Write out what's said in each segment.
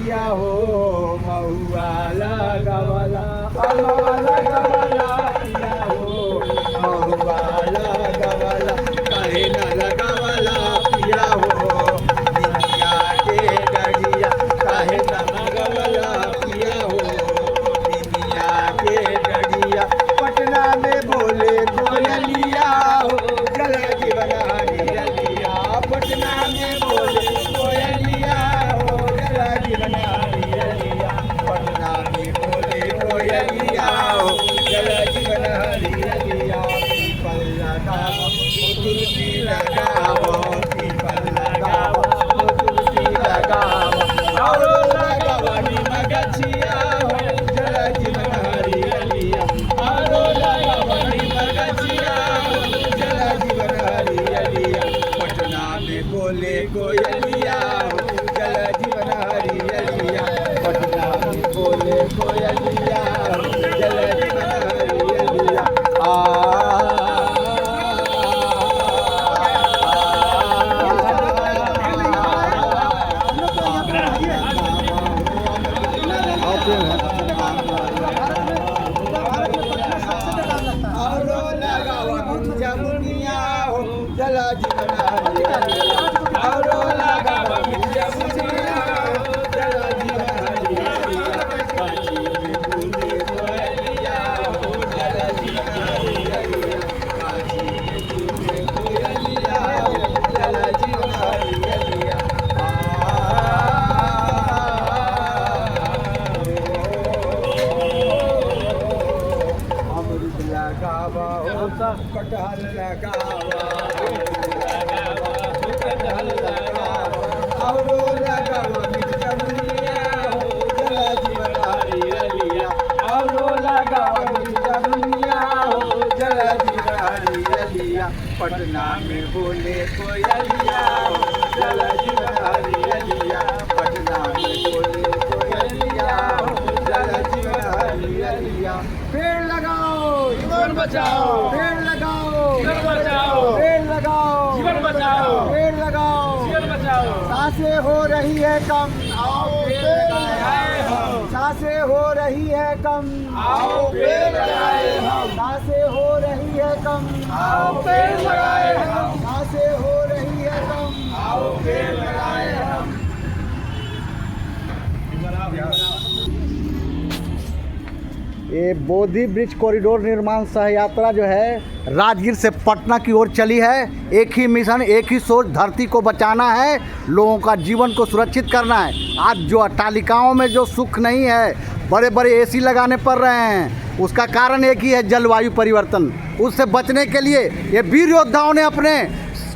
पिया हो महुआ लगावला महुआ लगावला पिया हो महुआ लगावला काहे न लगावला पिया हो निमिया के डढ़िया काहे न लगावला पिया हो निमिया के डढ़िया पटना में बोले कोयलिया हो जल जीवन हरियलिया पटना में बोले कोयलिया हो जल जीवन हरियलिया पटना में बोले कोयलिया हो जल जीवन हरियलिया पीपल लगाओ तुलसी लगाओ पीपल लगाओ तुलसी लगाओ और लगावनी मगछिया हो जल जीवन हरियलिया और लगावनी मगछिया हो जल जीवन हरियलिया पटना में बोले कोयलिया हो जल जीवन हरियलिया पटना में बोले कोयलिया हो जल जीवन हरियलिया और लगावनी जमुनिया हो जल जीवन हरियलिया और लगावनी जमुनिया हो जल जीवन हरियलिया काशी में बोले कोयलिया हो जल जीवन हरियलिया काशी में बोले कोयलिया हो जल जीवन हरियलिया अमृत लगावा हो कटहल लगावा कटहल लगावा और लगावनी जमुनिया हो जल जीवन हरियलिया और लगावनी जमुनिया हो जल जीवन हरियलिया पटना में बोले कोयलिया हो जल जीवन हरियलिया पटना में बोले कोयलिया हो जल जीवन हरियलिया पेड़ लगाओ जीवन बचाओ पेड़ लगाओ जीवन बचाओ पेड़ लगाओ जीवन बचाओ पेड़ लगाओ जीवन बचाओ सांसें हो रही है कम आओ पेड़ लगाए हम सांसें हो रही है कम आओ पेड़ लगाए हम सांसें हो रही है कम आओ पेड़ लगाए हम सांसें हो रही है कम आओ पेड़ लगाए हम ये बोधि वृक्ष कॉरिडोर निर्माण सह यात्रा जो है राजगीर से पटना की ओर चली है। एक ही मिशन, एक ही सोच, धरती को बचाना है, लोगों का जीवन को सुरक्षित करना है। आज जो अट्टालिकाओं में जो सुख नहीं है, बड़े बड़े एसी लगाने पड़ रहे हैं, उसका कारण एक ही है, जलवायु परिवर्तन। उससे बचने के लिए ये वीर योद्धाओं ने अपने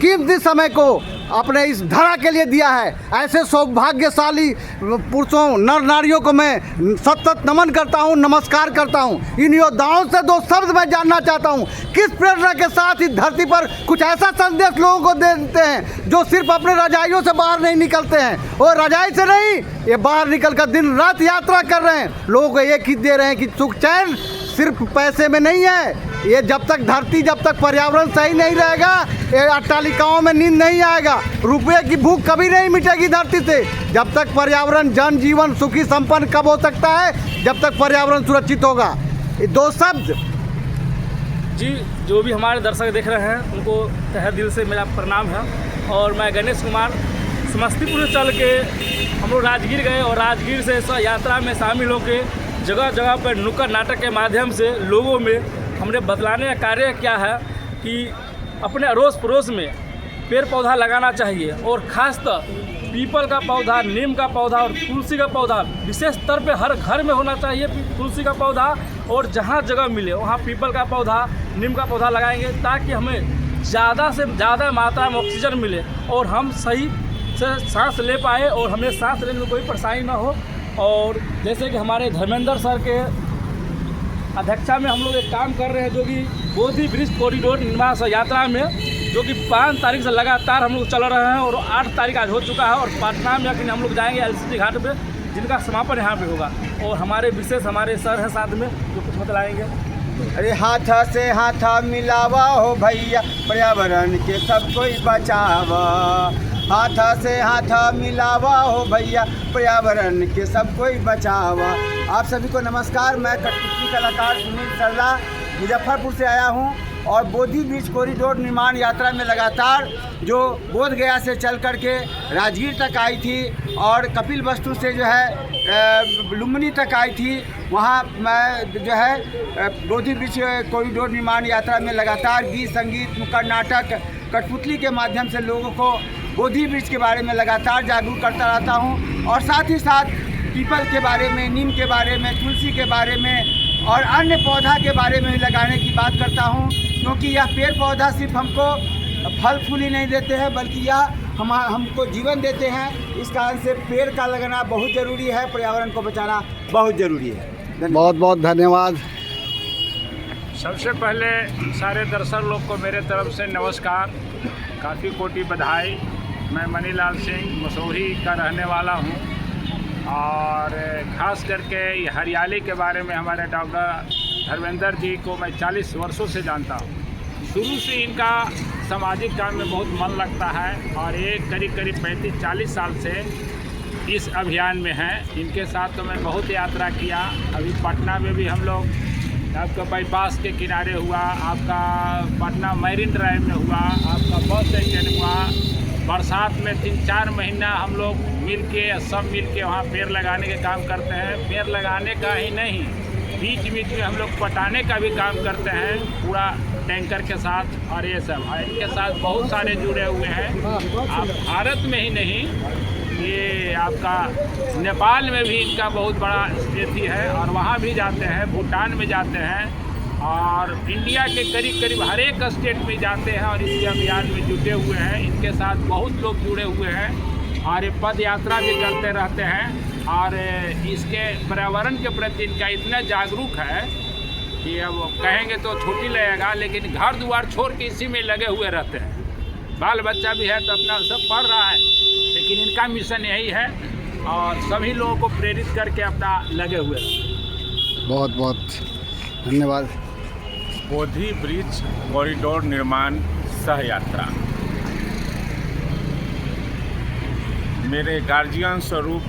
कीमती समय को अपने इस धरा के लिए दिया है। ऐसे सौभाग्यशाली पुरुषों, नर नारियों को मैं सतत नमन करता हूं, नमस्कार करता हूं। इन योद्धाओं से दो शब्द मैं जानना चाहता हूं, किस प्रेरणा के साथ इस धरती पर कुछ ऐसा संदेश लोगों को देते हैं जो सिर्फ अपने रजाइयों से बाहर नहीं निकलते हैं, और रजाई से नहीं, ये बाहर निकल कर दिन रात यात्रा कर रहे हैं। लोगों को एक ही दे रहे हैं कि सुख चैन सिर्फ पैसे में नहीं है। ये जब तक धरती, जब तक पर्यावरण सही नहीं रहेगा, ये अट्टालिकाओं में नींद नहीं आएगा। रुपये की भूख कभी नहीं मिटेगी धरती से। जब तक पर्यावरण, जनजीवन सुखी संपन्न कब हो सकता है? जब तक पर्यावरण सुरक्षित होगा। ये दो शब्द जी, जो भी हमारे दर्शक देख रहे हैं उनको तहे दिल से मेरा प्रणाम है। और मैं गणेश कुमार, समस्तीपुर चल के हम लोग राजगीर गए और राजगीर से इस यात्रा में शामिल होकर जगह जगह पर नुक्कड़ नाटक के माध्यम से लोगों में हमने बतलाने का कार्य क्या है कि अपने अड़ोस पड़ोस में पेड़ पौधा लगाना चाहिए, और ख़ासतर पीपल का पौधा, नीम का पौधा और तुलसी का पौधा विशेष स्तर पे हर घर में होना चाहिए तुलसी का पौधा। और जहाँ जगह मिले वहाँ पीपल का पौधा, नीम का पौधा लगाएंगे, ताकि हमें ज़्यादा से ज़्यादा मात्रा में ऑक्सीजन मिले और हम सही से सांस ले पाए और हमें सांस लेने में कोई परेशानी ना हो। और जैसे कि हमारे धर्मेंद्र सर के अध्यक्षता में हम लोग एक काम कर रहे हैं, जो कि बोधि वृक्ष कॉरिडोर निर्माण यात्रा में, जो कि 5 तारीख से लगातार हम लोग चल रहे हैं और 8 तारीख आज हो चुका है। और पटना में हम लोग जाएंगे एलसीटी घाट पे, जिनका समापन यहाँ पे होगा। और हमारे विशेष हमारे सर हैं साथ में, जो कुछ बतलाएंगे। अरे हाथ से हाथ मिलावा हो भैया, पर्यावरण के सब कोई बचावा। हाथ से हाथ मिलावा हो भैया, पर्यावरण के सब कोई बचावा। आप सभी को नमस्कार। मैं कठपुतली कलाकार सुनील सरला मुजफ्फरपुर से आया हूं और बोधि ब्रिज कॉरिडोर निर्माण यात्रा में लगातार जो बोध गया से चल कर के राजगीर तक आई थी और कपिल वस्तु से जो है लुम्बिनी तक आई थी, वहाँ मैं जो है बोधि ब्रिज कॉरिडोर निर्माण यात्रा में लगातार गीत संगीत नुक्कड़ नाटक कठपुतली के माध्यम से लोगों को बोधि ब्रिज के बारे में लगातार जागरूक करता रहता हूँ और साथ ही साथ पीपल के बारे में, नीम के बारे में, तुलसी के बारे में और अन्य पौधा के बारे में भी लगाने की बात करता हूँ, क्योंकि यह पेड़ पौधा सिर्फ हमको फल फूल ही नहीं देते हैं बल्कि यह हमको जीवन देते हैं। इस कारण से पेड़ का लगाना बहुत ज़रूरी है, पर्यावरण को बचाना बहुत ज़रूरी है। बहुत बहुत धन्यवाद। सबसे पहले सारे दर्शक लोग को मेरे तरफ से नमस्कार, काफ़ी कोटि बधाई। मैं मनीलाल सिंह मसूरी का रहने वाला हूँ और ख़ास करके हरियाली के बारे में हमारे डॉक्टर धर्मेंद्र जी को मैं 40 वर्षों से जानता हूँ। शुरू से इनका सामाजिक काम में बहुत मन लगता है और ये करीब 35-40 साल से इस अभियान में हैं। इनके साथ तो मैं बहुत यात्रा किया। अभी पटना में भी हम लोग आपका बाईपास के किनारे हुआ, आपका पटना मैरिन ड्राइव में हुआ, आपका बस स्टैंड हुआ। बरसात में 3-4 महीना हम लोग सब मिल के वहाँ पेड़ लगाने के काम करते हैं। पेड़ लगाने का ही नहीं, बीच बीच में हम लोग पटाने का भी काम करते हैं पूरा टैंकर के साथ। और ये सब इनके साथ बहुत सारे जुड़े हुए हैं। आप भारत में ही नहीं, ये आपका नेपाल में भी इनका बहुत बड़ा स्थिति है और वहाँ भी जाते हैं, भूटान में जाते हैं और इंडिया के करीब हर एक स्टेट में जाते हैं और इस अभियान में जुटे हुए हैं। इनके साथ बहुत लोग जुड़े हुए हैं और ये पद यात्रा भी करते रहते हैं और इसके पर्यावरण के प्रति इनका इतना जागरूक है कि अब कहेंगे तो छोटी लगेगा, लेकिन घर द्वार छोड़ के इसी में लगे हुए रहते हैं। बाल बच्चा भी है तो अपना सब पढ़ रहा है, लेकिन इनका मिशन यही है और सभी लोगों को प्रेरित करके अपना लगे हुए हैं। बहुत बहुत धन्यवाद। बोधि ब्रिज कॉरिडोर निर्माण सह यात्रा मेरे गार्जियन स्वरूप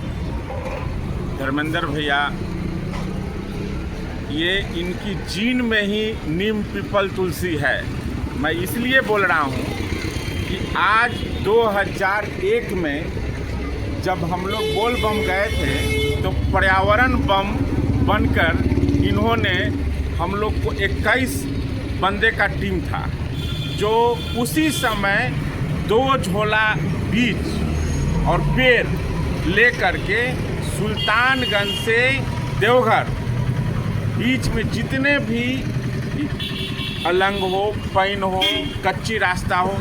धर्मेंद्र भैया, ये इनकी जीन में ही नीम पीपल तुलसी है। मैं इसलिए बोल रहा हूँ कि आज 2001 में जब हम लोग बोल बम गए थे तो पर्यावरण बम बनकर इन्होंने हम लोग को 21 बंदे का टीम था, जो उसी समय 2 झोला बीज और पेड़ ले करके सुल्तानगंज से देवघर बीच में जितने भी अलंग हो, पैन हो, कच्ची रास्ता हो,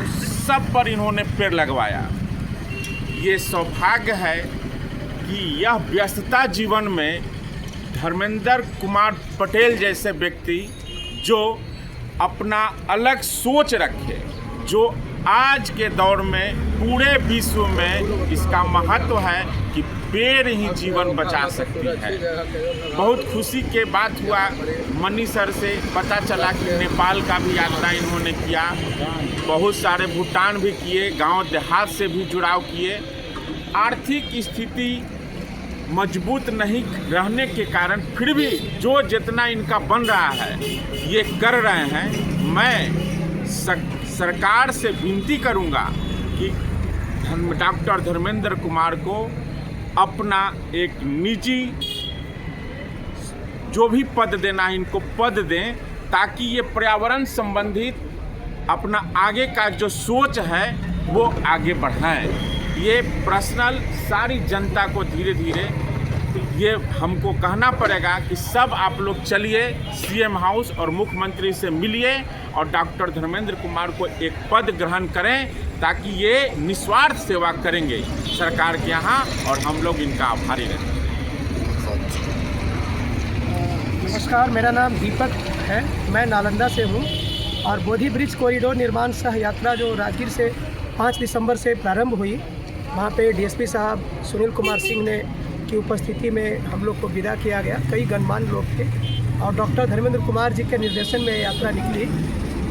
सब पर इन्होंने पेड़ लगवाया। ये सौभाग्य है कि यह व्यस्तता जीवन में धर्मेंद्र कुमार पटेल जैसे व्यक्ति जो अपना अलग सोच रखे, जो आज के दौर में पूरे विश्व में इसका महत्व है कि पेड़ ही जीवन बचा सकती है। बहुत खुशी के बात हुआ, मनी सर से पता चला कि नेपाल का भी यात्रा इन्होंने किया, बहुत सारे भूटान भी किए, गांव देहात से भी जुड़ाव किए। आर्थिक स्थिति मजबूत नहीं रहने के कारण फिर भी जो जितना इनका बन रहा है ये कर रहे हैं। मैं सरकार से विनती करूंगा कि डॉक्टर धर्मेंद्र कुमार को अपना एक निजी जो भी पद देना है इनको पद दें, ताकि ये पर्यावरण संबंधित अपना आगे का जो सोच है वो आगे बढ़ाएं। ये पर्सनल सारी जनता को धीरे धीरे ये हमको कहना पड़ेगा कि सब आप लोग चलिए सीएम हाउस और मुख्यमंत्री से मिलिए और डॉक्टर धर्मेंद्र कुमार को एक पद ग्रहण करें, ताकि ये निस्वार्थ सेवा करेंगे सरकार के यहाँ और हम लोग इनका आभारी रहेंगे। नमस्कार, मेरा नाम दीपक है, मैं नालंदा से हूँ और बोधि ब्रिज कॉरिडोर निर्माण सह यात्रा जो राजगीर से 5 दिसंबर से प्रारंभ हुई, वहाँ पे डीएसपी साहब सुनील कुमार सिंह ने की उपस्थिति में हम लोग को विदा किया गया। कई गणमान्य लोग थे और डॉक्टर धर्मेंद्र कुमार जी के निर्देशन में यात्रा निकली।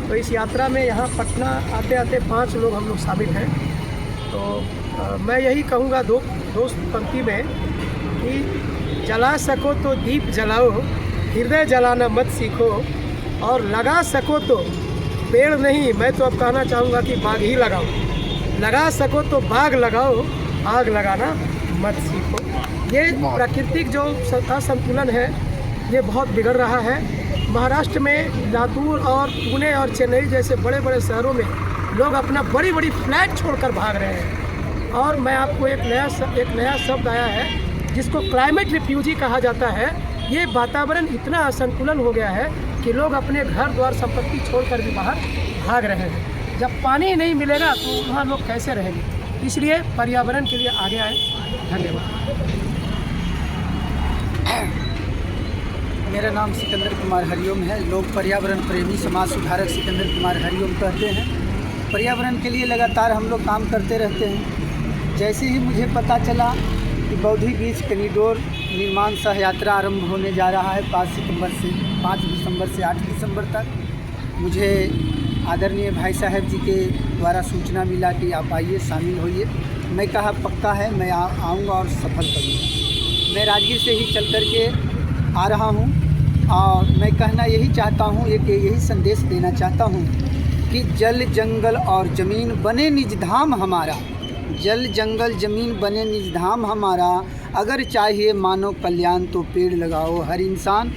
तो इस यात्रा में यहाँ पटना आते आते 5 लोग हम लोग शामिल हैं। तो मैं यही कहूँगा दोस्त पंक्ति में कि जला सको तो दीप जलाओ, हृदय जलाना मत सीखो, और लगा सको तो पेड़ नहीं, मैं तो अब कहना चाहूँगा कि बाग ही लगाओ, लगा सको तो बाग लगाओ, आग लगाना मत सीखो। ये प्राकृतिक जो असंतुलन है ये बहुत बिगड़ रहा है। महाराष्ट्र में लातूर और पुणे और चेन्नई जैसे बड़े बड़े शहरों में लोग अपना बड़ी बड़ी फ्लैट छोड़कर भाग रहे हैं। और मैं आपको एक नया शब्द आया है जिसको क्लाइमेट रिफ्यूजी कहा जाता है। ये वातावरण इतना असंतुलन हो गया है कि लोग अपने घर द्वार संपत्ति छोड़कर भी बाहर भाग रहे हैं। जब पानी नहीं मिलेगा तो वहाँ लोग कैसे रहेंगे? इसलिए पर्यावरण के लिए आगे आए। धन्यवाद। मेरा नाम सिकंदर कुमार हरिओम है। लोग पर्यावरण प्रेमी समाज सुधारक सिकंदर कुमार हरिओम कहते हैं। पर्यावरण के लिए लगातार हम लोग काम करते रहते हैं। जैसे ही मुझे पता चला कि बौद्धि बीच कॉरिडोर निर्माण सह यात्रा आरंभ होने जा रहा है 5 दिसंबर से 8 दिसंबर तक, मुझे आदरणीय भाई साहब जी के द्वारा सूचना मिला कि आप आइए, शामिल होइए। मैं कहा पक्का है, मैं आऊँगा और सफल करूँगा। मैं राजगीर से ही चल कर के आ रहा हूँ और मैं कहना यही चाहता हूँ, यही संदेश देना चाहता हूँ कि जल जंगल और ज़मीन बने निज धाम हमारा, जल जंगल ज़मीन बने निज धाम हमारा, अगर चाहिए मानव कल्याण तो पेड़ लगाओ। हर इंसान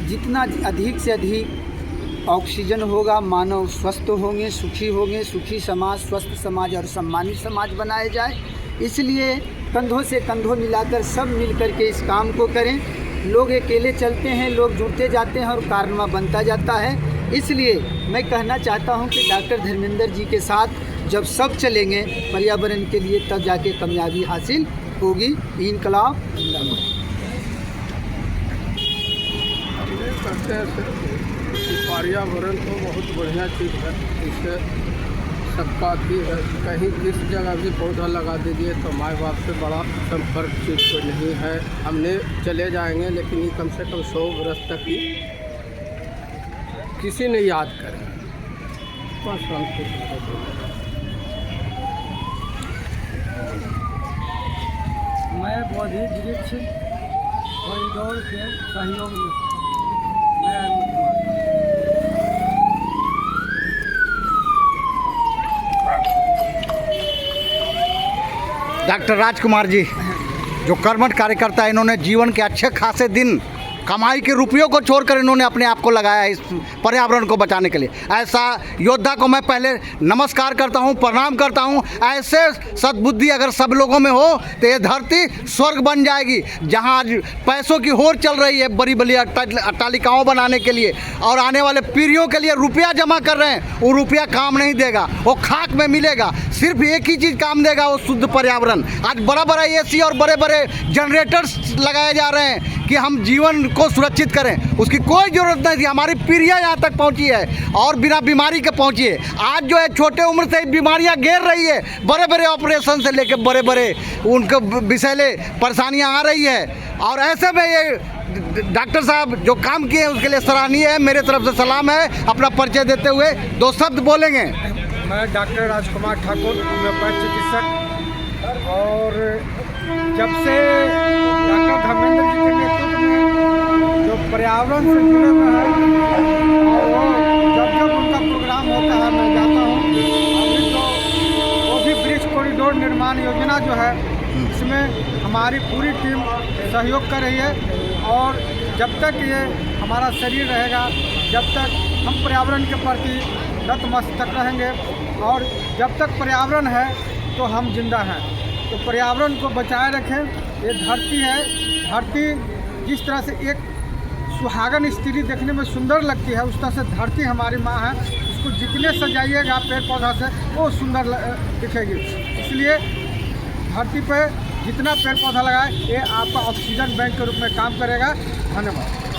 जितना अधिक से अधिक ऑक्सीजन होगा, मानव स्वस्थ होंगे, सुखी समाज, स्वस्थ समाज और सम्मानित समाज बनाया जाए। इसलिए कंधों से कंधों मिलाकर सब मिलकर के इस काम को करें। लोग अकेले चलते हैं, लोग जुड़ते जाते हैं और कारनामा बनता जाता है। इसलिए मैं कहना चाहता हूं कि डॉक्टर धर्मेंद्र जी के साथ जब सब चलेंगे पर्यावरण के लिए, तब जाके कामयाबी हासिल होगी। इनकलाब जिंदाबाद। कहते हैं कि पर्यावरण तो बहुत बढ़िया चीज़ है, इससे सबका भी है। कहीं किस जगह भी पौधा लगा दीजिए तो माँ बाप से बड़ा संपर्क चीज़ तो नहीं है। हमने चले जाएंगे लेकिन ये कम से कम 100 वर्ष तक ही किसी ने याद करें। बस मैं बौद्धि वृक्ष कॉरिडोर के सहयोग में डॉक्टर राजकुमार जी जो कर्मठ कार्यकर्ता है, इन्होंने जीवन के अच्छे खासे दिन कमाई के रुपयों को छोड़कर इन्होंने अपने आप को लगाया है इस पर्यावरण को बचाने के लिए। ऐसा योद्धा को मैं पहले नमस्कार करता हूं, प्रणाम करता हूं। ऐसे सद्बुद्धि अगर सब लोगों में हो तो ये धरती स्वर्ग बन जाएगी। जहां आज पैसों की होड़ चल रही है बड़ी बड़ी अट्टालिकाओं बनाने के लिए और आने वाले पीढ़ियों के लिए रुपया जमा कर रहे हैं, वो रुपया काम नहीं देगा, वो खाक में मिलेगा। सिर्फ एक ही चीज़ काम देगा, वो शुद्ध पर्यावरण। आज बड़ा बड़ा AC और बड़े बड़े जनरेटर्स लगाए जा रहे हैं कि हम जीवन को सुरक्षित करें, उसकी कोई ज़रूरत नहीं थी। हमारी पीढ़ियाँ यहाँ तक पहुँची है और बिना बीमारी के पहुँची है। आज जो है छोटे उम्र से बीमारियाँ घेर रही है, बड़े बड़े ऑपरेशन से लेकर बड़े बड़े उनको विषैले परेशानियाँ आ रही है। और ऐसे में ये डॉक्टर साहब जो काम किए हैं उसके लिए सराहनीय है। मेरे तरफ से सलाम है। अपना परिचय देते हुए 2 शब्द बोलेंगे। मैं डॉक्टर राजकुमार ठाकुर, होम्योपैथ चिकित्सक। और जब से डॉक्टर धर्मेंद्र जी के नेतृत्व में जो पर्यावरण से जुड़े हुए हैं और जब उनका प्रोग्राम होता है मैं जाता हूँ। अभी तो बौद्धि ब्रिज कॉरिडोर निर्माण योजना जो है इसमें हमारी पूरी टीम सहयोग कर रही है। और जब तक ये हमारा शरीर रहेगा, जब तक हम पर्यावरण के प्रति नतमस्तक रहेंगे और जब तक पर्यावरण है तो हम जिंदा हैं। तो पर्यावरण को बचाए रखें। ये धरती है, धरती जिस तरह से एक सुहागन स्त्री देखने में सुंदर लगती है, उस तरह से धरती हमारी माँ है। उसको जितने सजाइएगा पेड़ पौधा से वो सुंदर दिखेगी। इसलिए धरती पर जितना पेड़ पौधा लगाए ये आपका ऑक्सीजन बैंक के रूप में काम करेगा। धन्यवाद।